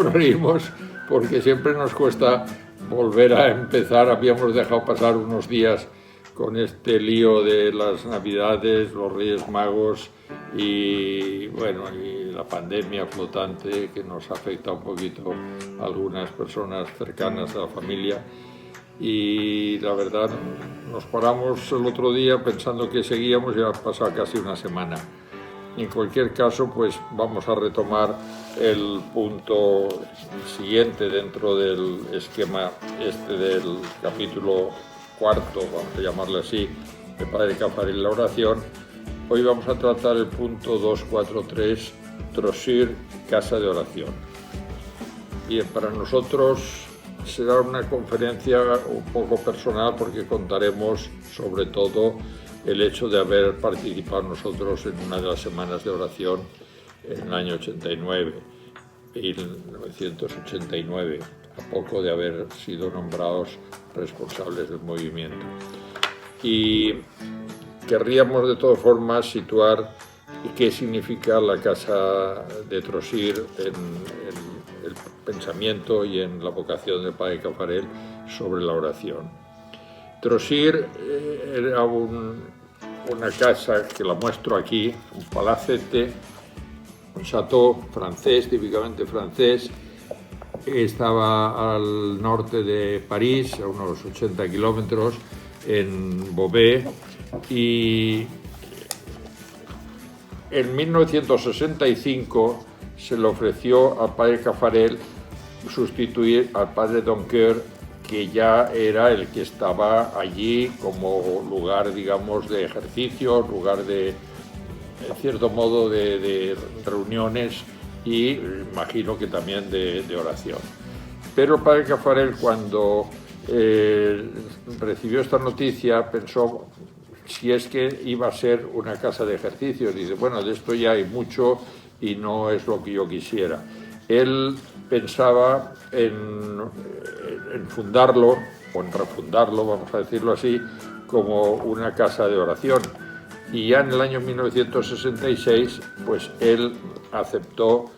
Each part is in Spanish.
nos reímos porque siempre nos cuesta volver a empezar. Habíamos dejado pasar unos días con este lío de las Navidades, los Reyes Magos y bueno, y la pandemia flotante que nos afecta un poquito a algunas personas cercanas a la familia. Y la verdad, nos paramos el otro día pensando que seguíamos y ha pasado casi una semana. En cualquier caso, pues vamos a retomar el punto siguiente dentro del esquema del capítulo cuarto, vamos a llamarle así, de Padre Caffarel, la oración. Hoy vamos a tratar el punto 243, Trosir, casa de oración. Bien, para nosotros será una conferencia un poco personal porque contaremos sobre todo el hecho de haber participado nosotros en una de las semanas de oración en el año 1989, a poco de haber sido nombrados responsables del movimiento. Y querríamos de todas formas situar qué significa la casa de Trosir en el pensamiento y en la vocación del Padre Caffarel sobre la oración. Trosir era una casa que la muestro aquí, un palacete, un château francés, típicamente francés. Estaba al norte de París, a unos 80 kilómetros, en Beauvais, y en 1965 se le ofreció al Padre Caffarel sustituir al Padre Doncoeur, que ya era el que estaba allí como lugar, digamos, de ejercicio, lugar de, en cierto modo, de reuniones y imagino que también de oración. Pero el Padre Caffarel, cuando recibió esta noticia, pensó si es que iba a ser una casa de ejercicio. Dice, bueno, de esto ya hay mucho y no es lo que yo quisiera. Él pensaba en fundarlo, o en refundarlo, vamos a decirlo así, como una casa de oración. Y ya en el año 1966, pues él aceptó,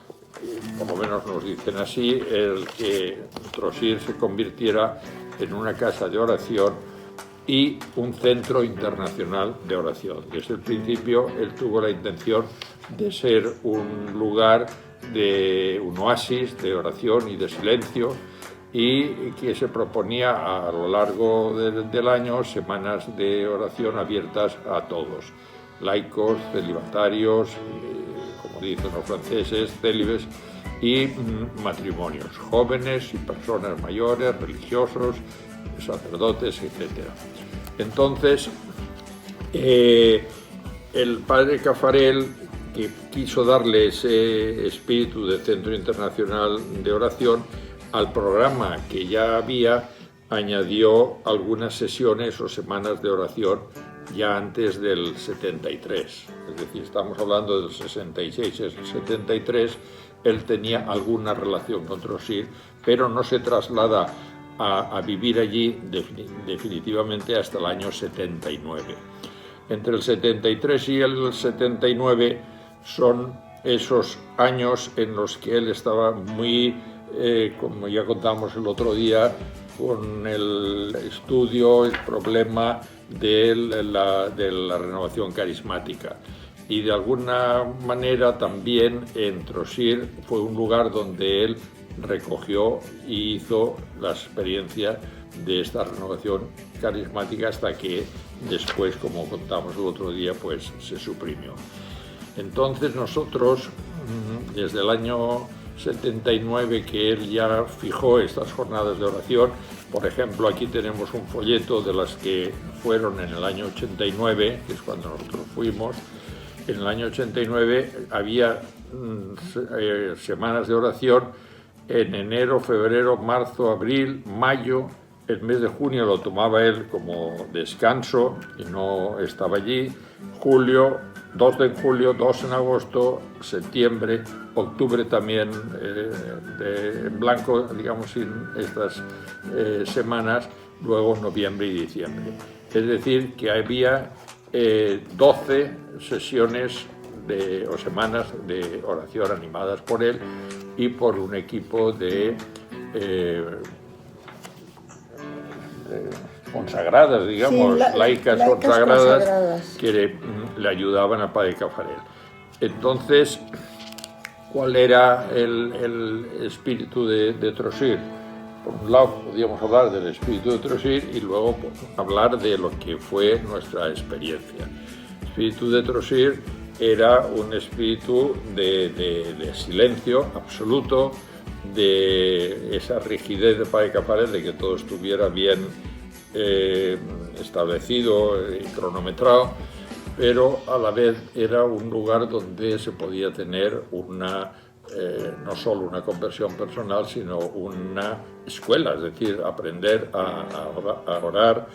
por lo menos nos dicen así, el que Trosir se convirtiera en una casa de oración y un centro internacional de oración. Desde el principio él tuvo la intención de ser un lugar de un oasis de oración y de silencio, y que se proponía a lo largo del año semanas de oración abiertas a todos, laicos, celibatarios, como dicen los franceses, célibes, y matrimonios, jóvenes y personas mayores, religiosos, sacerdotes, etc. Entonces, el Padre Caffarel, que quiso darle ese espíritu de Centro Internacional de Oración, al programa que ya había añadió algunas sesiones o semanas de oración ya antes del 73. Es decir, estamos hablando del 66, el 73, él tenía alguna relación con Trosir, pero no se traslada a vivir allí definitivamente hasta el año 79. Entre el 73 y el 79 son esos años en los que él estaba muy, como ya contamos el otro día, con el estudio, el problema de la renovación carismática. Y de alguna manera también en Trosir fue un lugar donde él recogió y hizo la experiencia de esta renovación carismática hasta que después, como contamos el otro día, pues se suprimió. Entonces nosotros, desde el año 79 que él ya fijó estas jornadas de oración, por ejemplo, aquí tenemos un folleto de las que fueron en el año 89, que es cuando nosotros fuimos. En el año 89 había semanas de oración en enero, febrero, marzo, abril, mayo. El mes de junio lo tomaba él como descanso y no estaba allí. Julio, 2 de julio, 2 en agosto, septiembre, octubre también en blanco, digamos, sin estas semanas, luego noviembre y diciembre. Es decir, que había 12 sesiones o semanas de oración animadas por él y por un equipo de consagradas, digamos, sí, laicas consagradas que le ayudaban al padre Caffarel. Entonces, ¿cuál era el espíritu de Trossir? Por un lado, podíamos hablar del espíritu de Trossir y luego hablar de lo que fue nuestra experiencia. El espíritu de Trossir era un espíritu de silencio absoluto, de esa rigidez de padre Caffarel, de que todo estuviera bien establecido y cronometrado, pero a la vez era un lugar donde se podía tener no solo una conversión personal, sino una escuela, es decir, aprender a orar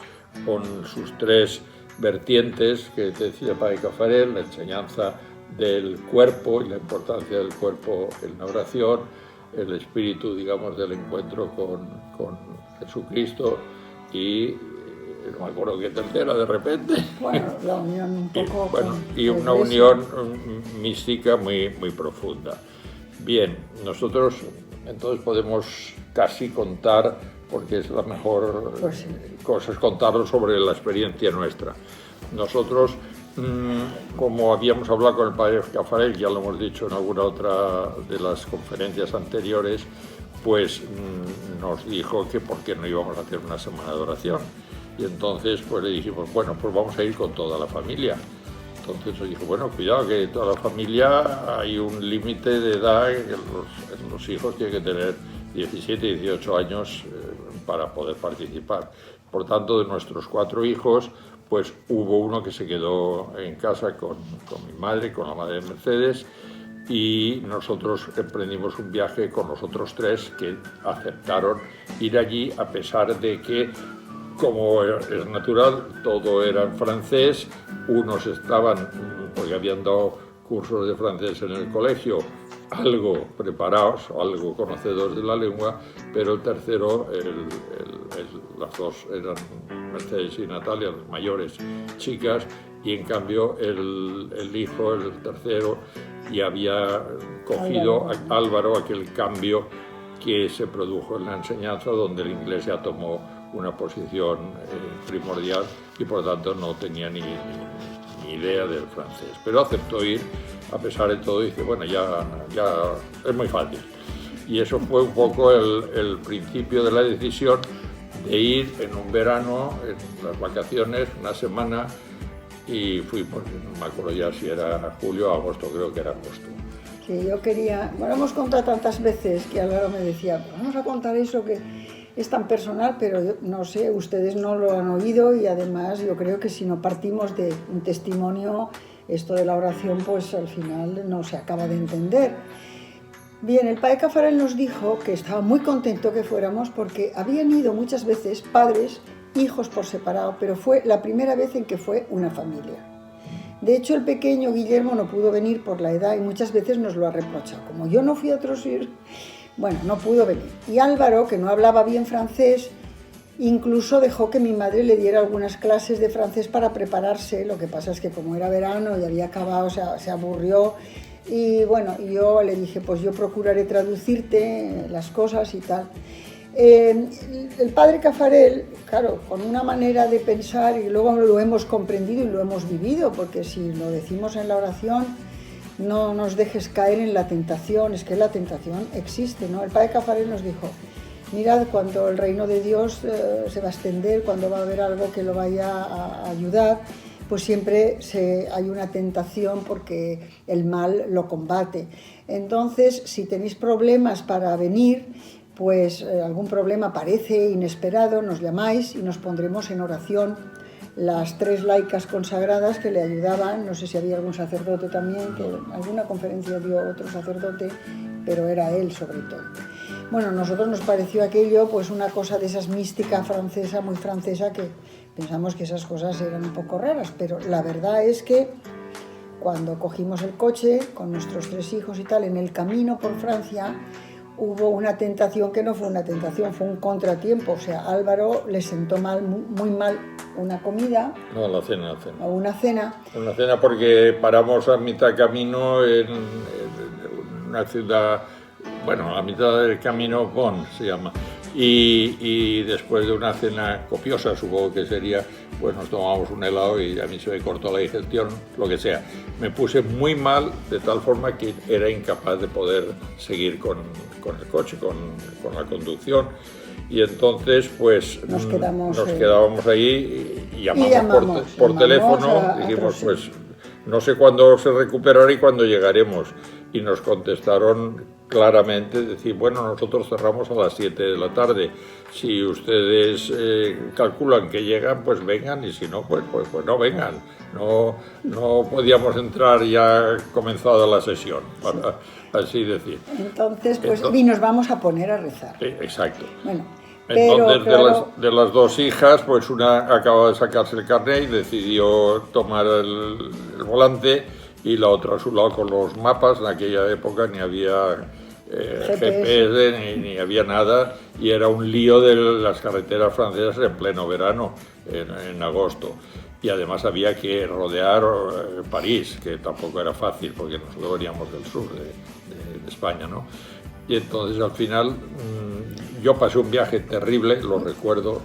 con sus tres vertientes que decía padre Caffarel: la enseñanza del cuerpo y la importancia del cuerpo en la oración, el espíritu, digamos, del encuentro con Jesucristo y no me acuerdo qué tercera de repente. Bueno, la unión un poco. Y una unión mística muy, muy profunda. Bien, nosotros entonces podemos casi contar, porque es la mejor cosa, es contarlo sobre la experiencia nuestra. Nosotros, como habíamos hablado con el padre Caffarel, ya lo hemos dicho en alguna otra de las conferencias anteriores, pues nos dijo que por qué no íbamos a hacer una semana de oración. Y entonces pues le dijimos, bueno, pues vamos a ir con toda la familia. Entonces nos dijo, bueno, cuidado que toda la familia hay un límite de edad, que los hijos tienen que tener 17, 18 años para poder participar. Por tanto, de nuestros 4 hijos, pues hubo uno que se quedó en casa con mi madre, con la madre de Mercedes, y nosotros emprendimos un viaje con los otros 3 que aceptaron ir allí, a pesar de que, como es natural, todo era en francés. Unos estaban, porque habían dado cursos de francés en el colegio, algo preparados, algo conocedores de la lengua, pero el tercero, las dos eran Mercedes y Natalia, las mayores chicas, y en cambio el hijo, el tercero, ya había cogido Álvaro aquel cambio que se produjo en la enseñanza, donde el inglés ya tomó una posición primordial y por tanto no tenía ni idea del francés. Pero aceptó ir, a pesar de todo, y dice, bueno, ya es muy fácil. Y eso fue un poco el principio de la decisión de ir en un verano, en las vacaciones, una semana, y fuimos, no me acuerdo ya si era julio o agosto, creo que era agosto. Sí, yo quería, bueno, hemos contado tantas veces que Álvaro me decía, vamos a contar eso que es tan personal, pero yo, no sé, ustedes no lo han oído, y además yo creo que si no partimos de un testimonio, esto de la oración, pues al final no se acaba de entender. Bien, el padre Caffarel nos dijo que estaba muy contento que fuéramos porque habían ido muchas veces padres, hijos por separado, pero fue la primera vez en que fue una familia. De hecho, el pequeño Guillermo no pudo venir por la edad y muchas veces nos lo ha reprochado. Como yo no fui a Trossir, bueno, no pudo venir. Y Álvaro, que no hablaba bien francés, incluso dejó que mi madre le diera algunas clases de francés para prepararse. Lo que pasa es que como era verano y había acabado, se aburrió. Y bueno, yo le dije, pues yo procuraré traducirte las cosas y tal. El padre Caffarel, claro, con una manera de pensar, y luego lo hemos comprendido y lo hemos vivido, porque si lo decimos en la oración, no nos dejes caer en la tentación, es que la tentación existe, ¿no? El padre Caffarel nos dijo, mirad, cuando el reino de Dios se va a extender, cuando va a haber algo que lo vaya a ayudar, pues siempre hay una tentación porque el mal lo combate. Entonces, si tenéis problemas para venir, pues algún problema parece inesperado, nos llamáis y nos pondremos en oración. Las 3 laicas consagradas que le ayudaban, no sé si había algún sacerdote también, que alguna conferencia dio otro sacerdote, pero era él sobre todo. Bueno, a nosotros nos pareció aquello pues una cosa de esas mística francesa, muy francesa, que pensamos que esas cosas eran un poco raras, pero la verdad es que cuando cogimos el coche con nuestros 3 hijos y tal, en el camino por Francia, hubo una tentación que no fue una tentación, fue un contratiempo. O sea, a Álvaro le sentó mal, muy mal una comida. No, la cena. O una cena. Una cena porque paramos a mitad camino en una ciudad, bueno, a la mitad del camino, Bonn se llama. Y después de una cena copiosa, supongo que sería, pues nos tomamos un helado y a mí se me cortó la digestión, lo que sea. Me puse muy mal, de tal forma que era incapaz de poder seguir con el coche, con la conducción. Y entonces, pues, nos quedábamos ahí y llamamos por teléfono. Dijimos, pues, no sé cuándo se recuperará y cuándo llegaremos. Y nos contestaron claramente, decir, bueno, nosotros cerramos a las 7 de la tarde. Si ustedes calculan que llegan, pues vengan, y si no, pues no vengan. No podíamos entrar ya comenzada la sesión, para así decir. Entonces, pues, y nos vamos a poner a rezar. Sí, exacto. Bueno, entonces, pero, de las dos hijas, pues una acaba de sacarse el carnet y decidió tomar el volante, y la otra a su lado con los mapas. En aquella época ni había GPS ni había nada, y era un lío de las carreteras francesas en pleno verano, en agosto. Y además había que rodear París, que tampoco era fácil porque nosotros veníamos del sur de España, ¿no? Y entonces al final yo pasé un viaje terrible, lo recuerdo,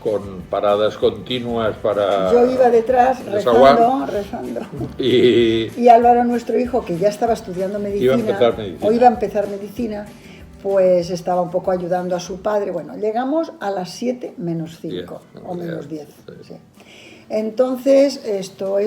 con paradas continuas para... Yo iba detrás rezando. Y Álvaro, nuestro hijo, que ya estaba estudiando medicina, o iba a empezar medicina, pues estaba un poco ayudando a su padre. Bueno, llegamos a las 7 menos 5, o menos 10. Sí. Entonces,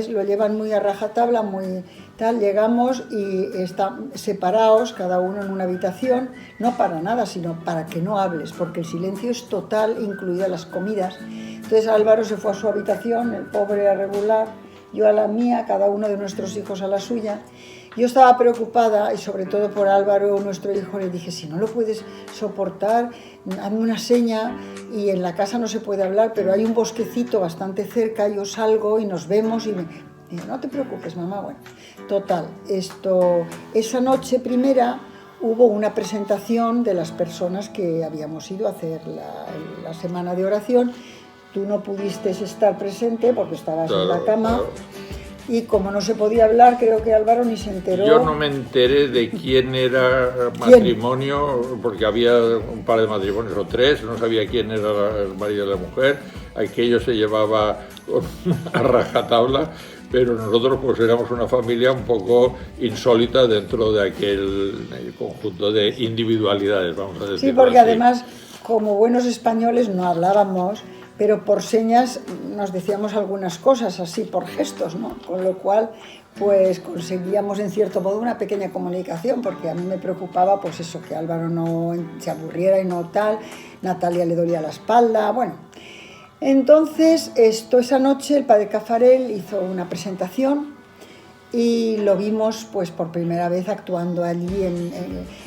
lo llevan muy a rajatabla, muy tal. Llegamos y están separados, cada uno en una habitación, no para nada, sino para que no hables, porque el silencio es total, incluidas las comidas. Entonces Álvaro se fue a su habitación, el pobre a regular, yo a la mía, cada uno de nuestros hijos a la suya. Yo estaba preocupada, y sobre todo por Álvaro, nuestro hijo. Le dije, si no lo puedes soportar, hazme una seña. Y en la casa no se puede hablar, pero hay un bosquecito bastante cerca, yo salgo y nos vemos. Y digo, no te preocupes, mamá. Bueno, total, esa noche primera hubo una presentación de las personas que habíamos ido a hacer la semana de oración. Tú no pudiste estar presente porque estabas en la cama. Claro. Y como no se podía hablar, creo que Álvaro ni se enteró. Yo no me enteré de quién era matrimonio, porque había un par de matrimonios o tres, no sabía quién era el marido de la mujer. Aquello se llevaba a rajatabla, pero nosotros pues éramos una familia un poco insólita dentro de aquel conjunto de individualidades, vamos a decirlo así. Sí, porque además, como buenos españoles, no hablábamos, pero por señas nos decíamos algunas cosas, así por gestos, ¿no? Con lo cual, pues conseguíamos en cierto modo una pequeña comunicación, porque a mí me preocupaba, pues eso, que Álvaro no se aburriera y no tal, Natalia le dolía la espalda, bueno. Entonces, esa noche el padre Caffarel hizo una presentación y lo vimos pues por primera vez actuando allí.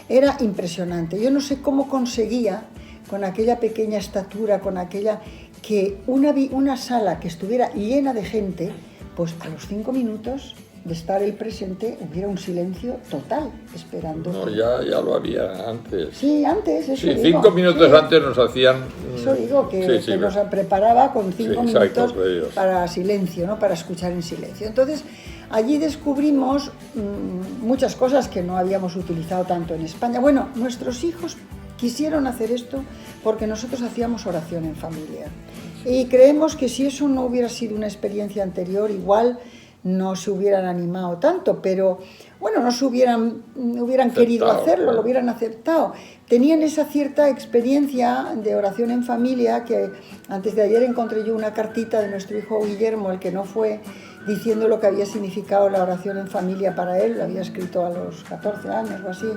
Era impresionante. Yo no sé cómo conseguía, con aquella pequeña estatura, con aquella... que una sala que estuviera llena de gente, pues a los 5 minutos de estar él presente hubiera un silencio total, esperando. No, ya lo había antes. Sí, antes, eso sí, digo. 5 minutos sí. Antes nos hacían... Eso digo, que nos preparaba con 5 minutos para silencio, ¿no? Para escuchar en silencio. Entonces, allí descubrimos muchas cosas que no habíamos utilizado tanto en España. Bueno, nuestros hijos quisieron hacer esto porque nosotros hacíamos oración en familia. Y creemos que si eso no hubiera sido una experiencia anterior, igual no se hubieran animado tanto, pero bueno, no se hubieran querido hacerlo, lo hubieran aceptado. Tenían esa cierta experiencia de oración en familia, que antes de ayer encontré yo una cartita de nuestro hijo Guillermo, el que no fue, diciendo lo que había significado la oración en familia para él. Lo había escrito a los 14 años o así.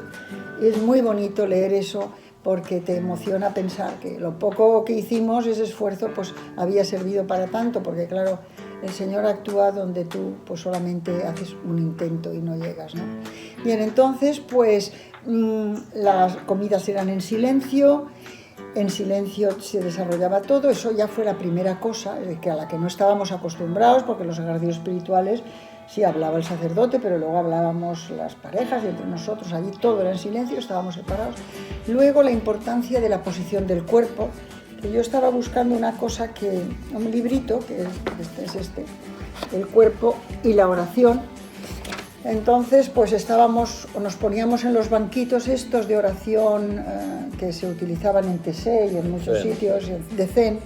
Y es muy bonito leer eso, porque te emociona pensar que lo poco que hicimos, ese esfuerzo, pues había servido para tanto, porque claro, el Señor actúa donde tú pues solamente haces un intento y no llegas, ¿no? Bien, entonces pues las comidas eran en silencio se desarrollaba todo. Eso ya fue la primera cosa, a la que no estábamos acostumbrados, porque los ejercicios espirituales Sí, hablaba el sacerdote, pero luego hablábamos las parejas y entre nosotros, allí todo era en silencio, estábamos separados. Luego la importancia de la posición del cuerpo, que yo estaba buscando una cosa un librito, que es este, el cuerpo y la oración. Entonces, pues nos poníamos en los banquitos estos de oración que se utilizaban en TSE y en muchos sitios de Zen,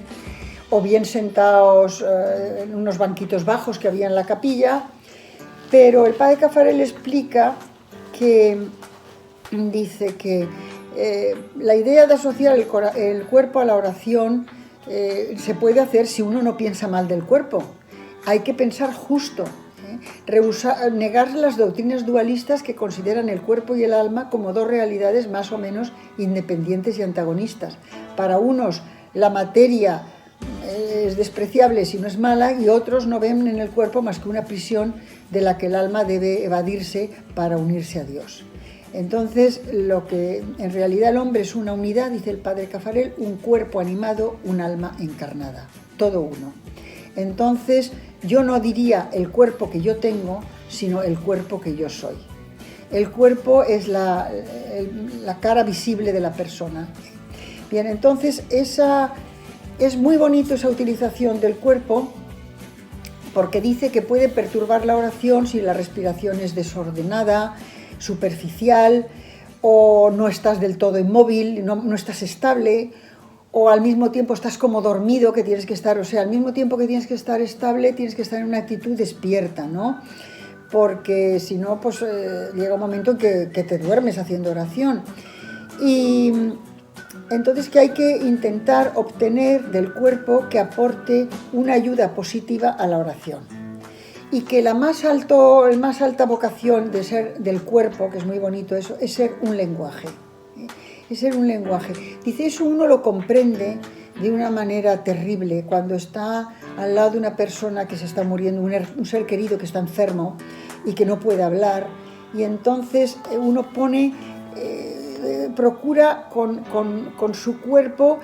o bien sentados en unos banquitos bajos que había en la capilla, pero el padre Caffarel explica dice que la idea de asociar el cuerpo a la oración se puede hacer si uno no piensa mal del cuerpo. Hay que pensar justo, negar las doctrinas dualistas que consideran el cuerpo y el alma como dos realidades más o menos independientes y antagonistas. Para unos la materia es despreciable si no es mala, y otros no ven en el cuerpo más que una prisión de la que el alma debe evadirse para unirse a Dios. Entonces, lo que en realidad el hombre es una unidad, dice el padre Caffarel, un cuerpo animado, un alma encarnada, todo uno. Entonces, yo no diría el cuerpo que yo tengo, sino el cuerpo que yo soy. El cuerpo es la cara visible de la persona. Bien, entonces es muy bonito esa utilización del cuerpo, porque dice que puede perturbar la oración si la respiración es desordenada, superficial, o no estás del todo inmóvil, no estás estable, o al mismo tiempo estás como dormido, que tienes que estar, o sea, al mismo tiempo que tienes que estar estable, tienes que estar en una actitud despierta, ¿no? Porque si no, pues llega un momento en que te duermes haciendo oración. Y entonces que hay que intentar obtener del cuerpo que aporte una ayuda positiva a la oración. Y que la más alta vocación de ser del cuerpo, que es muy bonito eso, es ser un lenguaje. Es ser un lenguaje. Dice, eso uno lo comprende de una manera terrible cuando está al lado de una persona que se está muriendo, un ser querido que está enfermo y que no puede hablar, y entonces uno procura con su cuerpo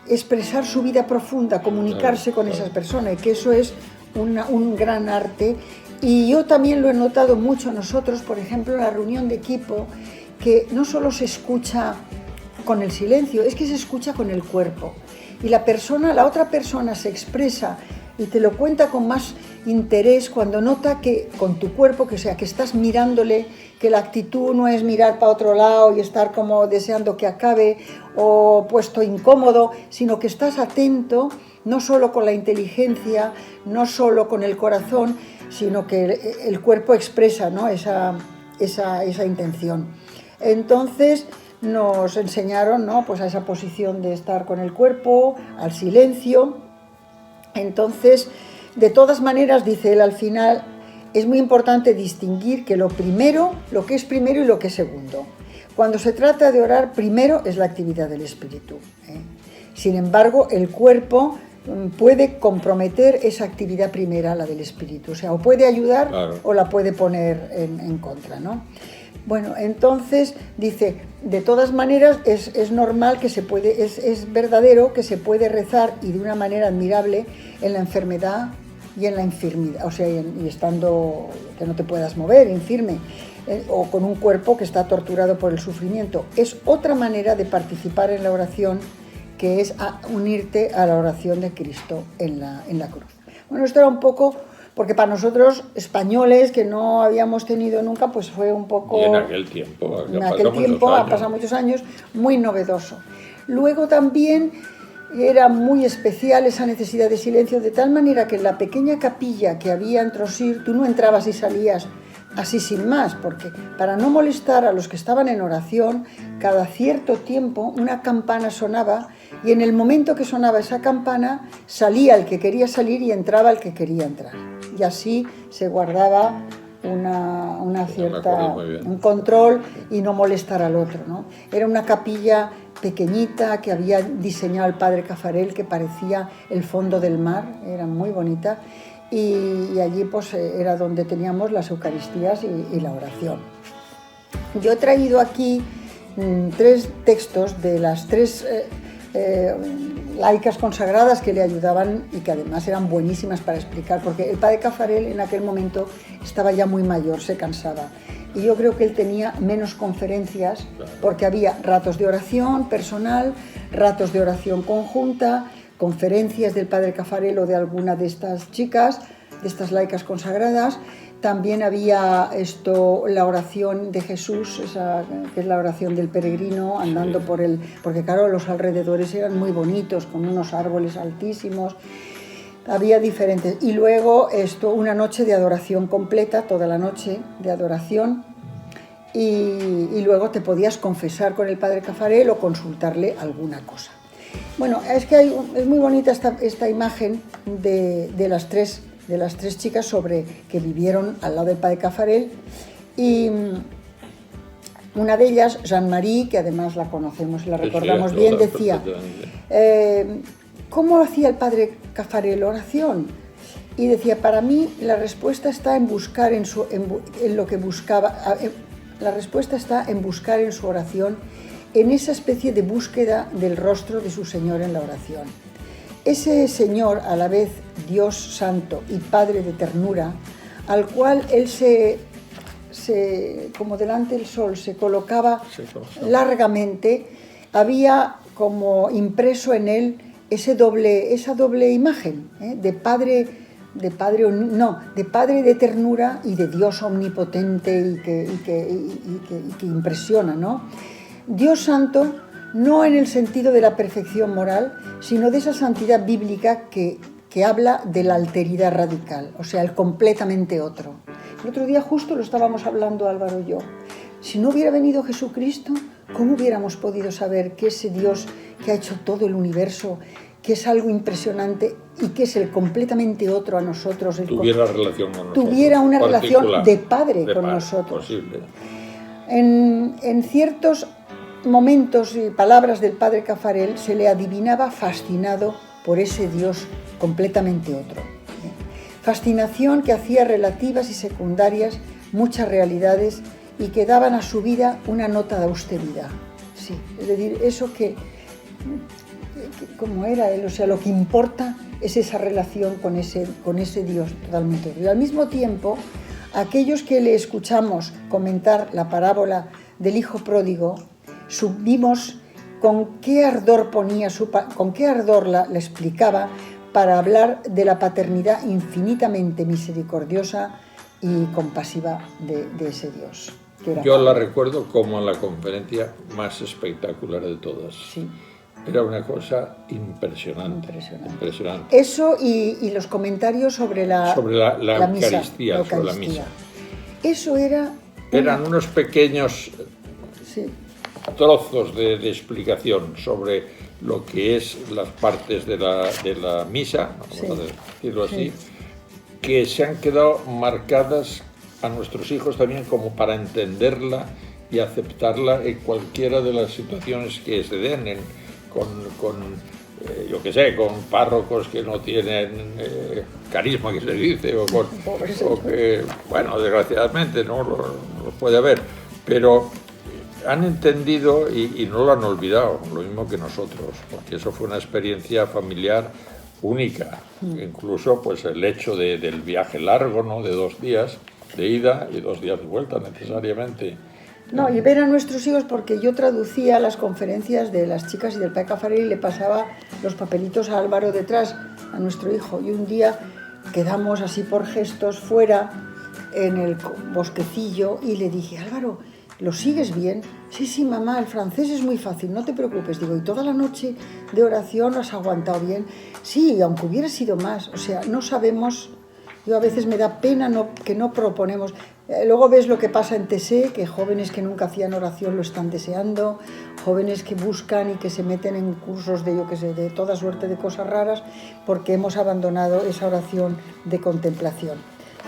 expresar su vida profunda, comunicarse con esa persona, y que eso es un gran arte. Y yo también lo he notado mucho nosotros, por ejemplo, en la reunión de equipo, que no solo se escucha con el silencio, es que se escucha con el cuerpo. Y la otra persona se expresa y te lo cuenta con más interés cuando nota que con tu cuerpo, que estás mirándole, que la actitud no es mirar para otro lado y estar como deseando que acabe o puesto incómodo, sino que estás atento, no solo con la inteligencia, no solo con el corazón, sino que el cuerpo expresa, ¿no?, esa intención. Entonces nos enseñaron, ¿no?, pues a esa posición de estar con el cuerpo, al silencio. Entonces, de todas maneras, dice él al final, es muy importante distinguir que lo que es primero y lo que es segundo. Cuando se trata de orar, primero es la actividad del espíritu. Sin embargo, el cuerpo puede comprometer esa actividad primera, la del espíritu. O sea, o puede ayudar, claro, o la puede poner en contra, ¿no? Bueno, entonces dice, de todas maneras es normal que es verdadero que se puede rezar, y de una manera admirable, en la enfermedad y en la infirmidad, o sea, y estando que no te puedas mover, infirme, o con un cuerpo que está torturado por el sufrimiento. Es otra manera de participar en la oración, que es unirte a la oración de Cristo en la cruz. Bueno, esto era un poco, porque para nosotros, españoles, que no habíamos tenido nunca, pues fue un poco... Y en aquel tiempo, ha pasado muchos años, muy novedoso. Luego también era muy especial esa necesidad de silencio, de tal manera que en la pequeña capilla que había en Trosir, tú no entrabas y salías así sin más, porque para no molestar a los que estaban en oración, cada cierto tiempo una campana sonaba, y en el momento que sonaba esa campana salía el que quería salir y entraba el que quería entrar, y así se guardaba un control y no molestar al otro, ¿no? Era una capilla pequeñita que había diseñado el padre Caffarel, que parecía el fondo del mar, era muy bonita. Y allí pues era donde teníamos las Eucaristías y la oración. Yo he traído aquí 3 textos de las 3 laicas consagradas que le ayudaban y que además eran buenísimas para explicar, porque el padre Caffarel en aquel momento estaba ya muy mayor, se cansaba. Y yo creo que él tenía menos conferencias porque había ratos de oración personal, ratos de oración conjunta, conferencias del padre Caffarel o de alguna de estas chicas, de estas laicas consagradas. También había la oración de Jesús, que es la oración del peregrino andando por el... Porque claro, los alrededores eran muy bonitos, con unos árboles altísimos. Había diferentes. Y luego una noche de adoración completa, toda la noche de adoración. Y luego te podías confesar con el padre Caffarel o consultarle alguna cosa. Bueno, es que es muy bonita esta imagen de las tres chicas que vivieron al lado del padre Caffarel, y una de ellas, Jean-Marie, que además la conocemos y la recordamos bien, decía, ¿cómo hacía el padre Caffarel oración? Y decía, para mí la respuesta está en buscar en lo que buscaba, la respuesta está en buscar en su oración, en esa especie de búsqueda del rostro de su Señor en la oración. Ese Señor, a la vez Dios santo y Padre de ternura, al cual él como delante del sol, se colocaba largamente, había como impreso en él esa doble imagen, de Padre de ternura y de Dios omnipotente y que impresiona, ¿no? Dios santo, no en el sentido de la perfección moral, sino de esa santidad bíblica que habla de la alteridad radical, o sea, el completamente otro. El otro día justo lo estábamos hablando Álvaro y yo. Si no hubiera venido Jesucristo, ¿cómo hubiéramos podido saber que ese Dios que ha hecho todo el universo, que es algo impresionante y que es el completamente otro a nosotros, tuviera relación con nosotros, tuviera una relación de padre con nosotros? Posible. En ciertos momentos y palabras del padre Caffarel se le adivinaba fascinado por ese Dios completamente otro. Fascinación que hacía relativas y secundarias muchas realidades y que daban a su vida una nota de austeridad. Sí, es decir, eso como era él, o sea, lo que importa es esa relación con ese Dios totalmente otro. Y al mismo tiempo, aquellos que le escuchamos comentar la parábola del hijo pródigo, vimos con qué ardor la explicaba para hablar de la paternidad infinitamente misericordiosa y compasiva de ese Dios. Yo la recuerdo como la conferencia más espectacular de todas. Sí. Era una cosa impresionante. Eso y los comentarios sobre la Eucaristía, misa, sobre la misa. Eso eran unos pequeños trozos de explicación sobre lo que es las partes de la misa, vamos a decirlo así, que se han quedado marcadas a nuestros hijos también como para entenderla y aceptarla en cualquiera de las situaciones que se den yo qué sé, con párrocos que no tienen carisma, que se dice, o que, bueno, desgraciadamente no lo puede haber, pero han entendido y no lo han olvidado, lo mismo que nosotros, porque eso fue una experiencia familiar única. Incluso pues el hecho del viaje largo, ¿no?, de 2 días de ida y 2 días de vuelta necesariamente. No, y ver a nuestros hijos, porque yo traducía las conferencias de las chicas y del padre Caffarel y le pasaba los papelitos a Álvaro detrás, a nuestro hijo, y un día quedamos así por gestos fuera en el bosquecillo y le dije, Álvaro, ¿lo sigues bien? Sí, mamá, el francés es muy fácil, no te preocupes. Digo, ¿y toda la noche de oración lo has aguantado bien? Sí, aunque hubiera sido más, o sea, no sabemos. Yo a veces me da pena que no proponemos. Luego ves lo que pasa en TSE, que jóvenes que nunca hacían oración lo están deseando, jóvenes que buscan y que se meten en cursos de, yo qué sé, de toda suerte de cosas raras, porque hemos abandonado esa oración de contemplación.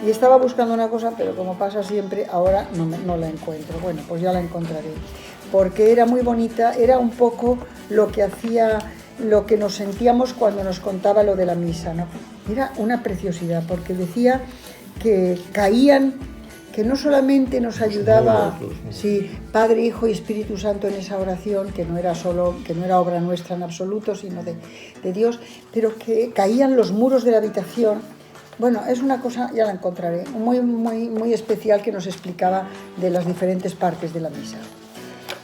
Y estaba buscando una cosa, pero como pasa siempre, ahora no la encuentro. Bueno, pues ya la encontraré. Porque era muy bonita, era un poco lo que nos sentíamos cuando nos contaba lo de la misa, ¿no? Era una preciosidad, porque decía que caían que no solamente nos ayudaba, Los muros. sí, Padre, Hijo y Espíritu Santo en esa oración, que no era obra nuestra en absoluto, sino de Dios, pero que caían los muros de la habitación. Bueno, es una cosa, ya la encontraré, muy, muy, muy especial, que nos explicaba de las diferentes partes de la misa.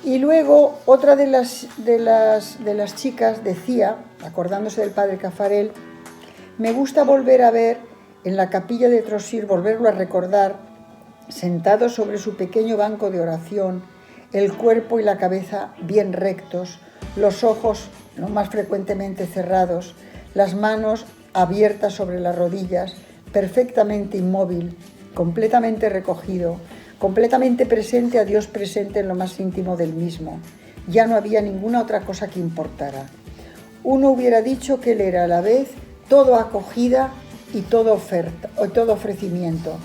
Y luego otra de las chicas decía, acordándose del padre Caffarel: me gusta volver a ver en la capilla de Trossir, volverlo a recordar, sentado sobre su pequeño banco de oración, el cuerpo y la cabeza bien rectos, los ojos lo más frecuentemente cerrados, las manos abiertas sobre las rodillas, perfectamente inmóvil, completamente recogido, completamente presente a Dios presente en lo más íntimo del mismo. Ya no había ninguna otra cosa que importara. Uno hubiera dicho que él era a la vez todo acogida y todo oferta, o todo ofrecimiento,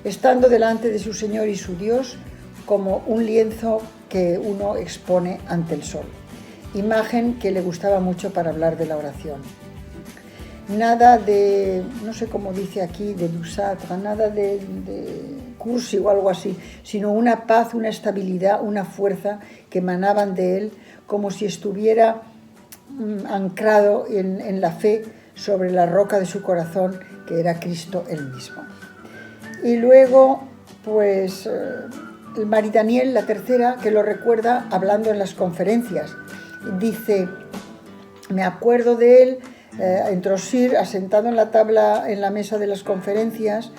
estando delante de su Señor y su Dios como un lienzo que uno expone ante el sol. Imagen que le gustaba mucho para hablar de la oración. Nada de, no sé cómo dice aquí, de Lusatra, nada de Cursi o algo así, sino una paz, una estabilidad, una fuerza que emanaban de él, como si estuviera anclado en la fe sobre la roca de su corazón, que era Cristo él mismo. Y luego, pues, el Mari Daniel, la tercera, que lo recuerda hablando en las conferencias. Dice, me acuerdo de él en Trossir, asentado en la tabla, en la mesa de las conferencias,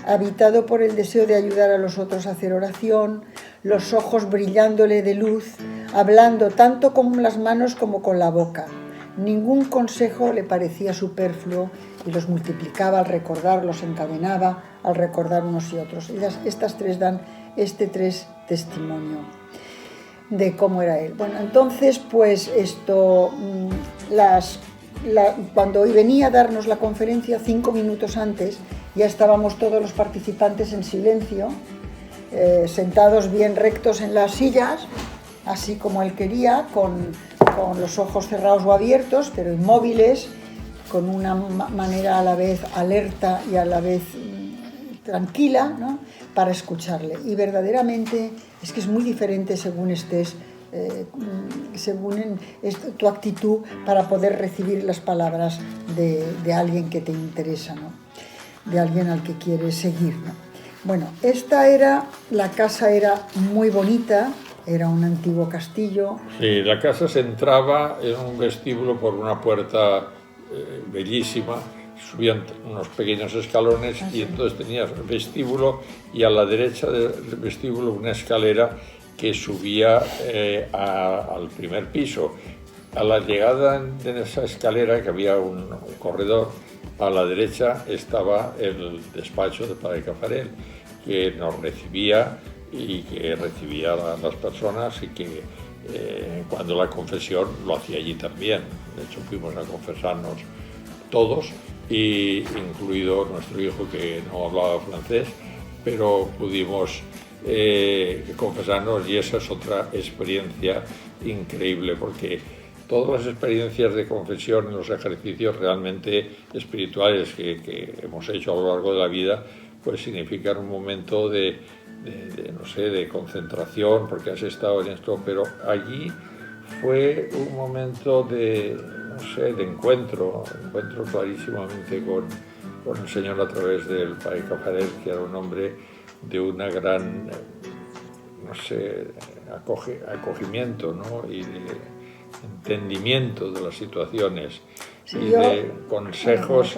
habitado por el deseo de ayudar a los otros a hacer oración, los ojos brillándole de luz, hablando tanto con las manos como con la boca. Ningún consejo le parecía superfluo y los multiplicaba al recordar, los encadenaba al recordar unos y otros. Estas tres dan testimonio de cómo era él. Bueno, entonces, pues esto, cuando venía a darnos la conferencia 5 minutos antes, ya estábamos todos los participantes en silencio, sentados bien rectos en las sillas, así como él quería, con los ojos cerrados o abiertos, pero inmóviles, con una manera a la vez alerta y a la vez tranquila, ¿no?, para escucharle. Y verdaderamente es que es muy diferente según estés, según tu actitud para poder recibir las palabras de alguien que te interesa, ¿no?, de alguien al que quieres seguir, ¿no? Bueno, la casa era muy bonita, era un antiguo castillo. Sí, la casa se entraba en un vestíbulo por una puerta bellísima, subían unos pequeños escalones y entonces tenías el vestíbulo y a la derecha del vestíbulo una escalera que subía al primer piso. A la llegada de esa escalera, que había un corredor, a la derecha estaba el despacho del padre Caffarel, que nos recibía y que recibía a las personas y que cuando la confesión lo hacía allí también. De hecho, fuimos a confesarnos todos, y incluido nuestro hijo, que no hablaba francés, pero pudimos confesarnos, y esa es otra experiencia increíble, porque todas las experiencias de confesión en los ejercicios realmente espirituales que hemos hecho a lo largo de la vida, pues significan un momento de concentración, porque has estado en esto, pero allí fue un momento de encuentro clarísimamente con el Señor a través del padre Caffarel, que era un hombre de una gran, acogimiento, ¿no?, y de entendimiento de las situaciones, sí, y de consejos,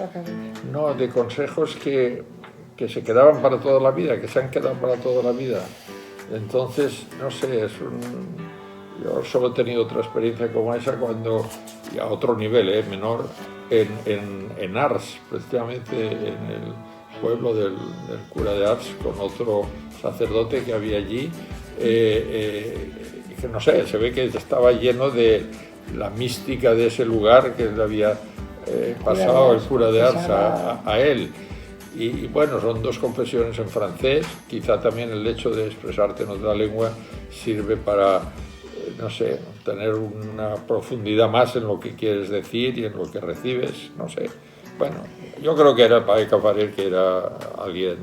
que se quedaban para toda la vida, que se han quedado para toda la vida. Entonces, yo solo he tenido otra experiencia como esa cuando, y a otro nivel, menor, en Ars, precisamente en el pueblo del cura de Ars, con otro sacerdote que había allí, que se ve que estaba lleno de la mística de ese lugar que le había pasado el cura de Ars a él. Y bueno, son dos confesiones en francés. Quizá también el hecho de expresarte en otra lengua sirve para, tener una profundidad más en lo que quieres decir y en lo que recibes, Bueno, yo creo que era el padre Caffarel, que era alguien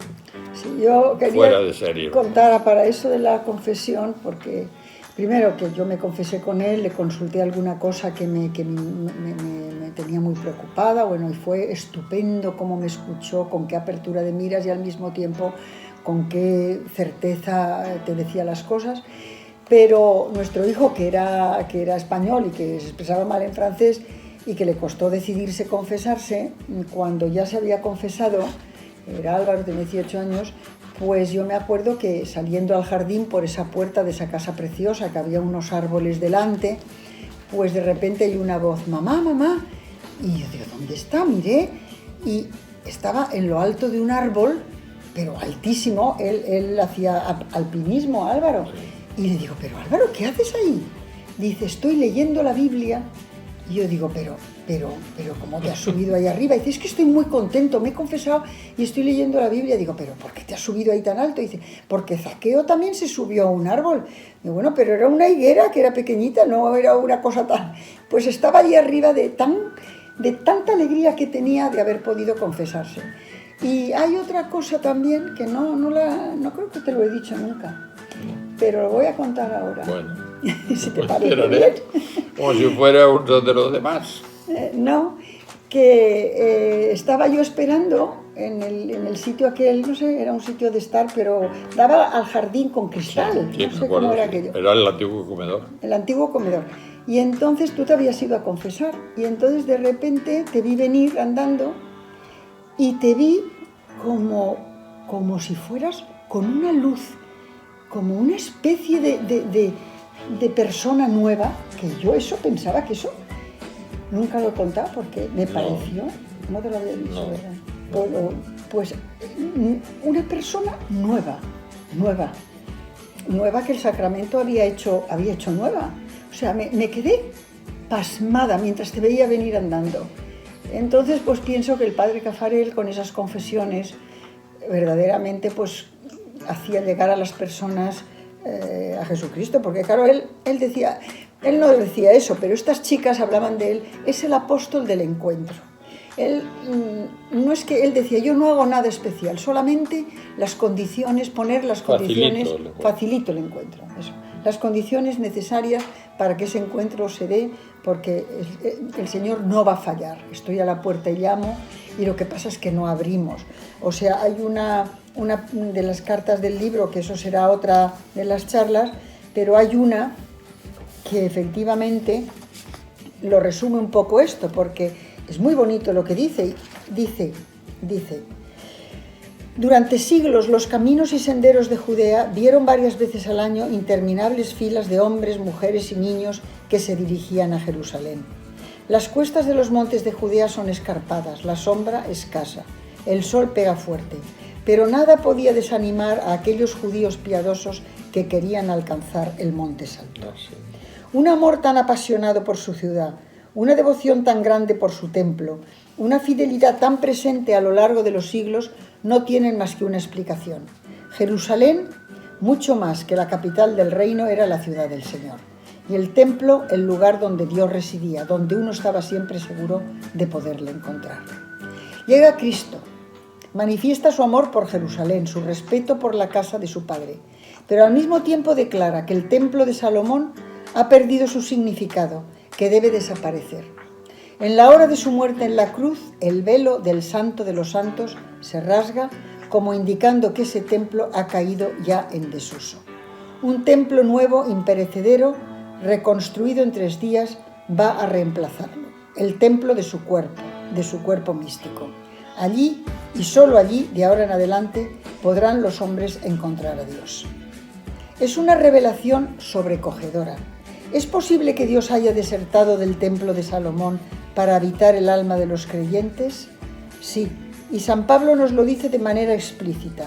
Sí, yo fuera quería de serie. contar para eso de la confesión, porque primero que yo me confesé con él, le consulté alguna cosa que me tenía muy preocupada, bueno, y fue estupendo cómo me escuchó, con qué apertura de miras y al mismo tiempo con qué certeza te decía las cosas. Pero nuestro hijo, que era español y que se expresaba mal en francés y que le costó decidirse confesarse, cuando ya se había confesado, era Álvaro, tenía 18 años, pues yo me acuerdo que saliendo al jardín por esa puerta de esa casa preciosa, que había unos árboles delante, pues de repente hay una voz, mamá, mamá, y yo digo, ¿dónde está? Miré, y estaba en lo alto de un árbol, pero altísimo, él hacía alpinismo, Álvaro, y le digo, pero Álvaro, ¿qué haces ahí? Dice, estoy leyendo la Biblia. Y yo digo, pero, ¿cómo te has subido ahí arriba? Y dice, es que estoy muy contento, me he confesado y estoy leyendo la Biblia. Digo, pero ¿por qué te has subido ahí tan alto? Y dice, porque Zaqueo también se subió a un árbol. Digo, bueno, pero era una higuera que era pequeñita, no era una cosa tan... Pues estaba ahí arriba de tanta alegría que tenía de haber podido confesarse. Y hay otra cosa también que no creo que te lo he dicho nunca, pero lo voy a contar ahora. Bueno, si te pues parece esperaré, bien. como si fuera uno de los demás. No, que estaba yo esperando en el sitio aquel, no sé, era un sitio de estar, pero daba al jardín con cristal, Sí, no me sé acuerdo, cómo era sí. aquello. Era el antiguo comedor. El antiguo comedor. Y entonces tú te habías ido a confesar, y entonces de repente te vi venir andando y te vi como si fueras con una luz, como una especie de persona nueva, que yo eso pensaba que eso nunca lo he contado porque me pareció, no te lo había dicho, No. ¿verdad? Pues una persona nueva que el sacramento había hecho nueva. O sea, me quedé pasmada mientras te veía venir andando. Entonces, pues pienso que el padre Caffarel, con esas confesiones, verdaderamente pues hacía llegar a las personas a Jesucristo, porque claro, él no decía eso, pero estas chicas hablaban de él, es el apóstol del encuentro. Él, no es que él decía, yo no hago nada especial, solamente las condiciones, poner las condiciones, facilito el encuentro, eso, las condiciones necesarias para que ese encuentro se dé, porque el Señor no va a fallar. Estoy a la puerta y llamo, y lo que pasa es que no abrimos. O sea, hay una de las cartas del libro, que eso será otra de las charlas, pero hay una que efectivamente lo resume un poco esto, porque es muy bonito lo que dice. Dice, durante siglos los caminos y senderos de Judea vieron varias veces al año interminables filas de hombres, mujeres y niños que se dirigían a Jerusalén. Las cuestas de los montes de Judea son escarpadas, la sombra escasa, el sol pega fuerte, pero nada podía desanimar a aquellos judíos piadosos que querían alcanzar el monte santo. Un amor tan apasionado por su ciudad, una devoción tan grande por su templo, una fidelidad tan presente a lo largo de los siglos no tienen más que una explicación. Jerusalén, mucho más que la capital del reino, era la ciudad del Señor. Y el templo, el lugar donde Dios residía, donde uno estaba siempre seguro de poderle encontrar. Llega Cristo, manifiesta su amor por Jerusalén, su respeto por la casa de su padre, pero al mismo tiempo declara que el templo de Salomón ha perdido su significado, que debe desaparecer. En la hora de su muerte en la cruz, el velo del Santo de los Santos se rasga, como indicando que ese templo ha caído ya en desuso. Un templo nuevo, imperecedero, reconstruido en 3 días, va a reemplazarlo. El templo de su cuerpo místico. Allí, y solo allí, de ahora en adelante, podrán los hombres encontrar a Dios. Es una revelación sobrecogedora. ¿Es posible que Dios haya desertado del templo de Salomón para habitar el alma de los creyentes? Sí, y San Pablo nos lo dice de manera explícita.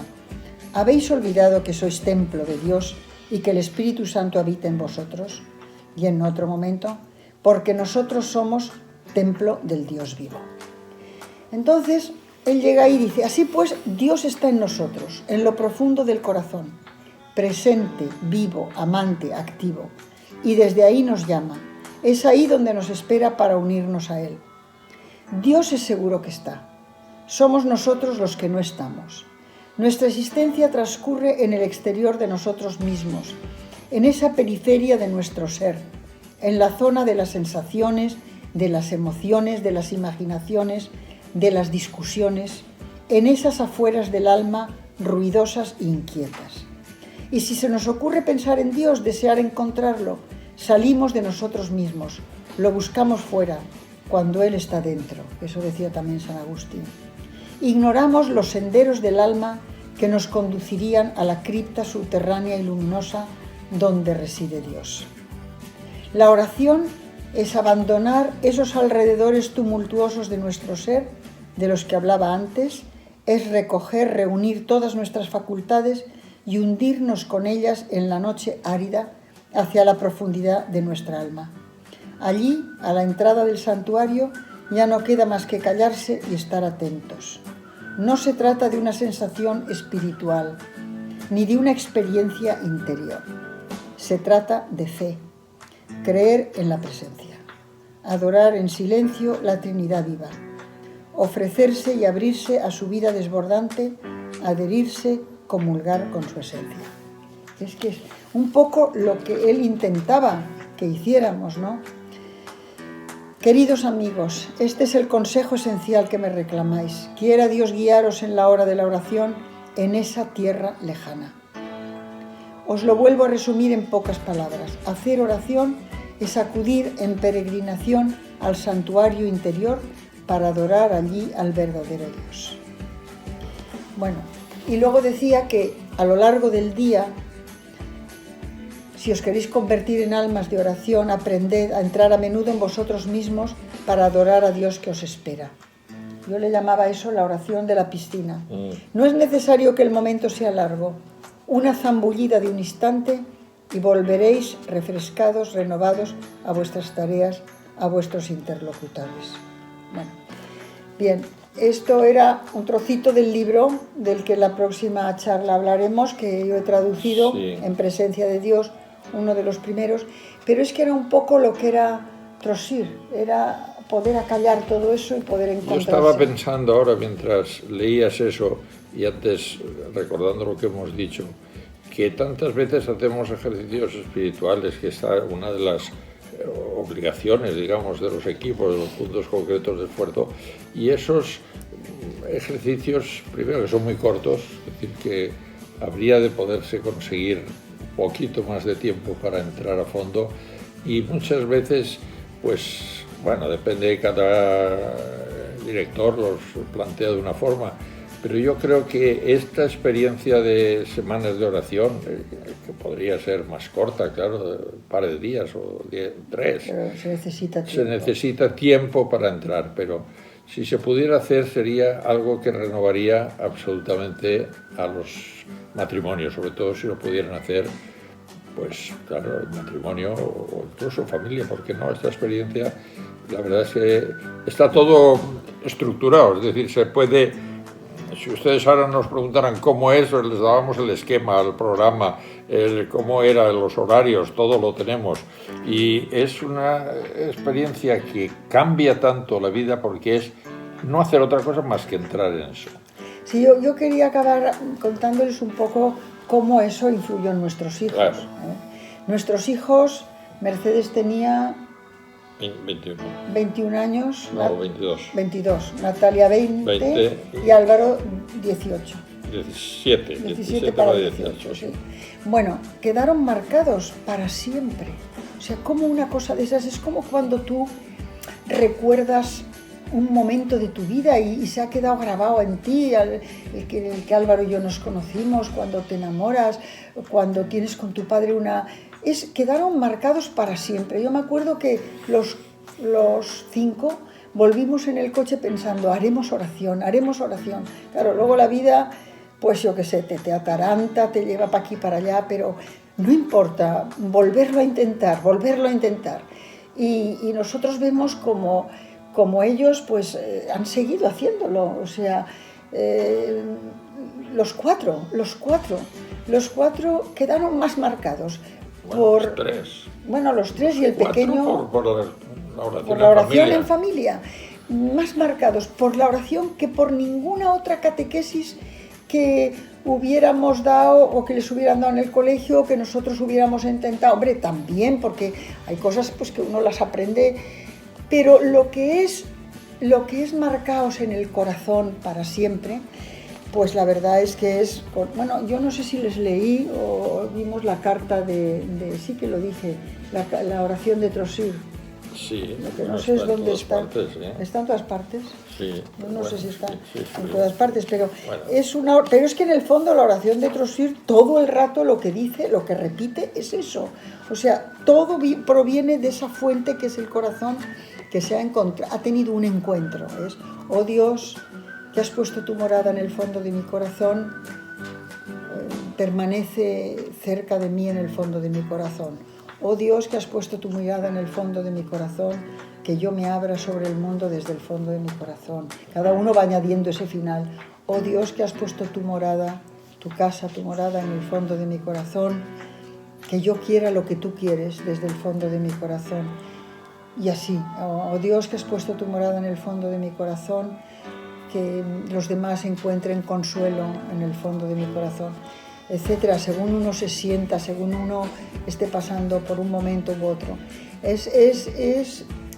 ¿Habéis olvidado que sois templo de Dios y que el Espíritu Santo habita en vosotros? Y en otro momento, porque nosotros somos templo del Dios vivo. Entonces, él llega y dice, así pues, Dios está en nosotros, en lo profundo del corazón, presente, vivo, amante, activo, y desde ahí nos llama. Es ahí donde nos espera para unirnos a Él. Dios es seguro que está. Somos nosotros los que no estamos. Nuestra existencia transcurre en el exterior de nosotros mismos, en esa periferia de nuestro ser, en la zona de las sensaciones, de las emociones, de las imaginaciones, de las discusiones, en esas afueras del alma ruidosas e inquietas. Y si se nos ocurre pensar en Dios, desear encontrarlo, salimos de nosotros mismos, lo buscamos fuera, cuando Él está dentro. Eso decía también San Agustín. Ignoramos los senderos del alma que nos conducirían a la cripta subterránea y luminosa donde reside Dios. La oración es abandonar esos alrededores tumultuosos de nuestro ser, de los que hablaba antes, es recoger, reunir todas nuestras facultades y hundirnos con ellas en la noche árida hacia la profundidad de nuestra alma. Allí, a la entrada del santuario, ya no queda más que callarse y estar atentos. No se trata de una sensación espiritual, ni de una experiencia interior. Se trata de fe, creer en la presencia, adorar en silencio la Trinidad viva, ofrecerse y abrirse a su vida desbordante, adherirse, comulgar con su esencia. Es que es un poco lo que él intentaba que hiciéramos, ¿no? Queridos amigos, este es el consejo esencial que me reclamáis. Quiera Dios guiaros en la hora de la oración en esa tierra lejana. Os lo vuelvo a resumir en pocas palabras. Hacer oración es acudir en peregrinación al santuario interior para adorar allí al verdadero Dios. Bueno, y luego decía que a lo largo del día, si os queréis convertir en almas de oración, aprended a entrar a menudo en vosotros mismos para adorar a Dios que os espera. Yo le llamaba eso la oración de la piscina. No es necesario que el momento sea largo. Una zambullida de un instante y volveréis refrescados, renovados a vuestras tareas, a vuestros interlocutores. Bueno, bien, esto era un trocito del libro del que en la próxima charla hablaremos, que yo he traducido, sí, En presencia de Dios, uno de los primeros, pero es que era un poco lo que era Trossir, era poder acallar todo eso y poder encontrarse. Yo estaba pensando ahora mientras leías eso y antes recordando lo que hemos dicho, que tantas veces hacemos ejercicios espirituales, que está una de las obligaciones, digamos, de los equipos, de los puntos concretos de esfuerzo, y esos ejercicios, primero que son muy cortos, es decir, que habría de poderse conseguir un poquito más de tiempo para entrar a fondo, y muchas veces, pues, bueno, depende de cada director, los plantea de una forma, pero yo creo que esta experiencia de semanas de oración, que podría ser más corta, claro, un par de días o 3, pero se necesita tiempo. Se necesita tiempo para entrar, pero si se pudiera hacer sería algo que renovaría absolutamente a los matrimonios, sobre todo si lo pudieran hacer, pues claro, el matrimonio o incluso familia, porque no, esta experiencia, la verdad es que está todo estructurado, es decir, se puede. Si ustedes ahora nos preguntaran cómo es, les dábamos el esquema, el programa, cómo eran los horarios, todo lo tenemos. Y es una experiencia que cambia tanto la vida porque es no hacer otra cosa más que entrar en eso. Sí, yo quería acabar contándoles un poco cómo eso influyó en nuestros hijos. Claro. Nuestros hijos, Mercedes tenía 21 años. No, 22. 22. Natalia 20 y Álvaro 18. 17 para 18, sí. Bueno, quedaron marcados para siempre. O sea, como una cosa de esas, es como cuando tú recuerdas un momento de tu vida y se ha quedado grabado en ti, el que Álvaro y yo nos conocimos, cuando te enamoras, cuando tienes con tu padre quedaron marcados para siempre. Yo me acuerdo que los 5 volvimos en el coche pensando, haremos oración. Claro, luego la vida, pues yo qué sé, te ataranta, te lleva para aquí, para allá, pero no importa, volverlo a intentar. Y nosotros vemos como ellos pues han seguido haciéndolo, o sea, los cuatro quedaron más marcados. Los tres y el pequeño por la oración en familia. más marcados por la oración que por ninguna otra catequesis que hubiéramos dado o que les hubieran dado en el colegio o que nosotros hubiéramos intentado. Hombre, también, porque hay cosas pues, que uno las aprende, pero lo que es marcados en el corazón para siempre, pues la verdad es que es... Bueno, yo no sé si les leí o vimos la carta sí que lo dije, la oración de Trossir. Sí, Lo que no sé es dónde está. Partes, ¿eh? ¿Está en todas partes? Sí. Yo no sé si está sí, en todas partes, pero bueno. pero es que en el fondo la oración de Trossir todo el rato lo que dice, lo que repite es eso. O sea, todo proviene de esa fuente que es el corazón, que ha tenido un encuentro. Es, oh Dios, que has puesto tu morada en el fondo de mi corazón, permanece cerca de mí en el fondo de mi corazón. Oh Dios, que has puesto tu mirada en el fondo de mi corazón, que yo me abra sobre el mundo desde el fondo de mi corazón. Cada uno va añadiendo ese final. Oh Dios, que has puesto tu morada, tu casa, tu morada en el fondo de mi corazón, que yo quiera lo que tú quieres desde el fondo de mi corazón. Y así, oh Dios, que has puesto tu morada en el fondo de mi corazón, que los demás encuentren consuelo en el fondo de mi corazón, etcétera, según uno se sienta, según uno esté pasando por un momento u otro.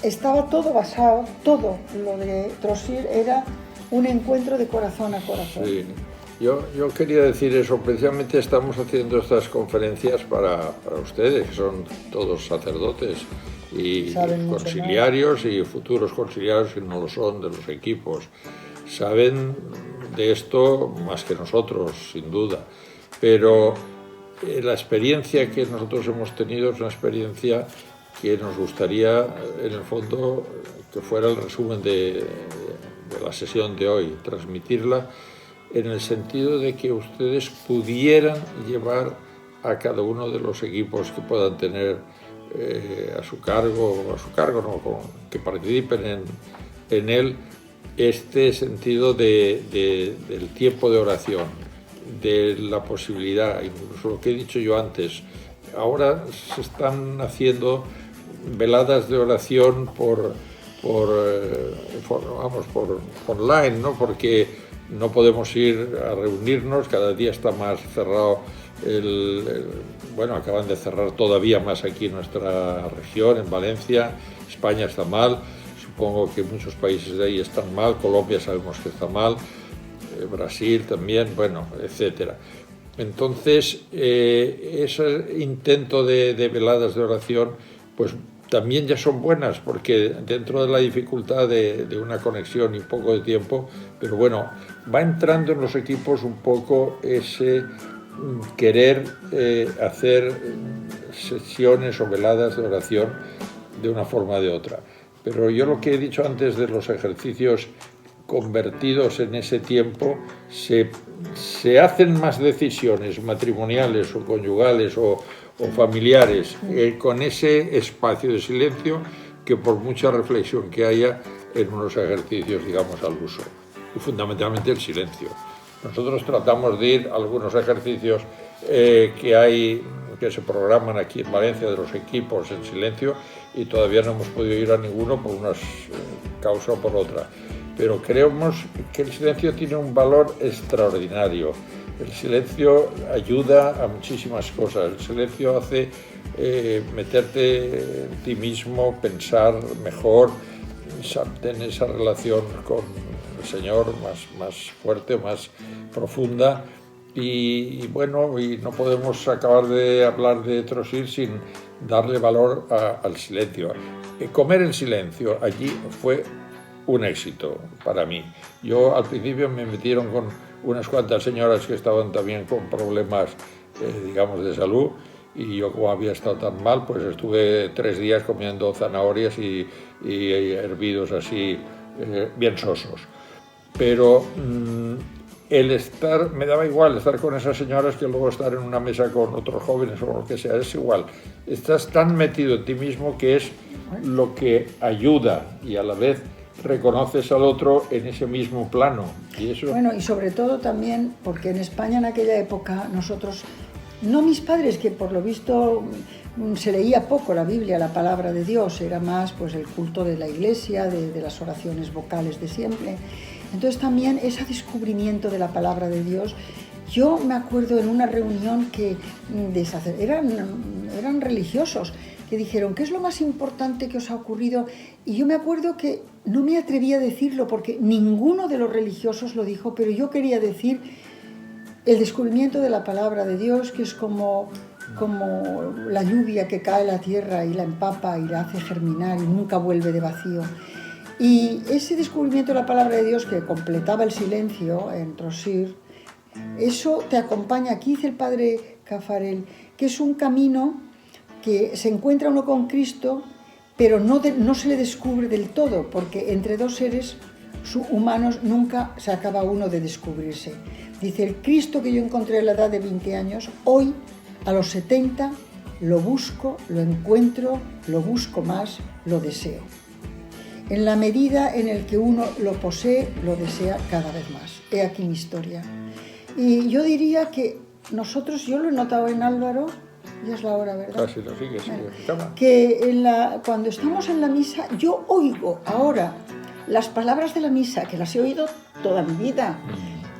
Estaba todo basado, todo lo de Trossir era un encuentro de corazón a corazón. Sí. Yo quería decir eso, precisamente estamos haciendo estas conferencias para ustedes, que son todos sacerdotes y conciliarios y futuros conciliarios, que no lo son, de los equipos. Saben de esto más que nosotros, sin duda. Pero la experiencia que nosotros hemos tenido es una experiencia que nos gustaría, en el fondo, que fuera el resumen de la sesión de hoy, transmitirla en el sentido de que ustedes pudieran llevar a cada uno de los equipos que puedan tener a su cargo, no, que participen en él, este sentido del tiempo de oración, de la posibilidad, incluso lo que he dicho yo antes. Ahora se están haciendo veladas de oración por online, ¿no? Porque no podemos ir a reunirnos, cada día está más cerrado bueno, acaban de cerrar todavía más aquí en nuestra región, en Valencia. España está mal, supongo que muchos países de ahí están mal, Colombia sabemos que está mal, Brasil también, bueno, etcétera. Entonces, ese intento de veladas de oración, pues también ya son buenas, porque dentro de la dificultad de una conexión y poco de tiempo, pero bueno, va entrando en los equipos un poco ese querer hacer sesiones o veladas de oración de una forma o de otra. Pero yo lo que he dicho antes de los ejercicios convertidos en ese tiempo, se hacen más decisiones matrimoniales o conyugales o familiares con ese espacio de silencio que por mucha reflexión que haya en unos ejercicios, digamos, al uso. Y fundamentalmente el silencio. Nosotros tratamos de ir a algunos ejercicios que se programan aquí en Valencia de los equipos en silencio y todavía no hemos podido ir a ninguno por una causa o por otra. Pero creemos que el silencio tiene un valor extraordinario. El silencio ayuda a muchísimas cosas. El silencio hace meterte en ti mismo, pensar mejor, tener esa relación con el Señor más fuerte, más profunda. Y bueno, y no podemos acabar de hablar de Trossir sin darle valor al silencio. Comer en silencio allí fue un éxito para mí. Yo al principio me metieron con unas cuantas señoras que estaban también con problemas, digamos, de salud, y yo, como había estado tan mal, pues estuve 3 días comiendo zanahorias y hervidos así, bien sosos. Pero me daba igual estar con esas señoras que luego estar en una mesa con otros jóvenes o lo que sea, es igual. Estás tan metido en ti mismo que es lo que ayuda, y a la vez reconoces al otro en ese mismo plano. Y eso... Bueno, y sobre todo también porque en España en aquella época nosotros, no mis padres, que por lo visto se leía poco la Biblia, la palabra de Dios, era más pues el culto de la iglesia, de las oraciones vocales de siempre. Entonces también ese descubrimiento de la palabra de Dios. Yo me acuerdo en una reunión que eran religiosos que dijeron, ¿qué es lo más importante que os ha ocurrido? Y yo me acuerdo que no me atreví a decirlo porque ninguno de los religiosos lo dijo, pero yo quería decir el descubrimiento de la palabra de Dios, que es como la lluvia que cae a la tierra y la empapa y la hace germinar y nunca vuelve de vacío. Y ese descubrimiento de la palabra de Dios que completaba el silencio en Trossir, eso te acompaña. Aquí dice el padre Caffarel que es un camino que se encuentra uno con Cristo, pero no se le descubre del todo, porque entre dos seres humanos nunca se acaba uno de descubrirse. Dice, el Cristo que yo encontré a la edad de 20 años, hoy, a los 70, lo busco, lo encuentro, lo busco más, lo deseo. En la medida en el que uno lo posee, lo desea cada vez más. He aquí mi historia. Y yo diría que nosotros, yo lo he notado en Álvaro, ya es la hora, ¿verdad? Casi lo sigue. Que cuando estamos en la misa, yo oigo ahora las palabras de la misa, que las he oído toda mi vida,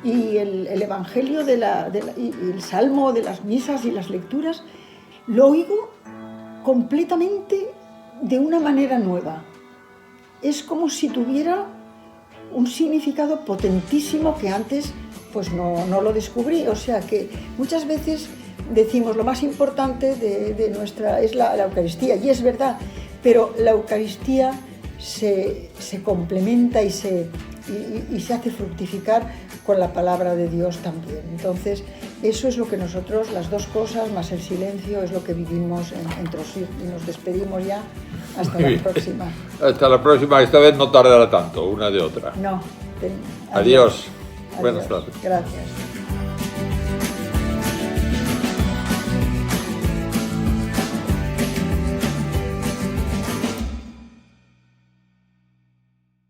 y el evangelio y el salmo de las misas y las lecturas, lo oigo completamente de una manera nueva. Es como si tuviera un significado potentísimo que antes pues no lo descubrí. O sea que muchas veces decimos lo más importante de nuestra es la Eucaristía, y es verdad, pero la Eucaristía se complementa y se hace fructificar con la palabra de Dios también. Entonces, eso es lo que nosotros, las dos cosas, más el silencio, es lo que vivimos en Trossir. Y nos despedimos ya. Hasta la próxima. Hasta la próxima. Esta vez no tardará tanto, una de otra. No. Adiós. Buenas tardes. Gracias.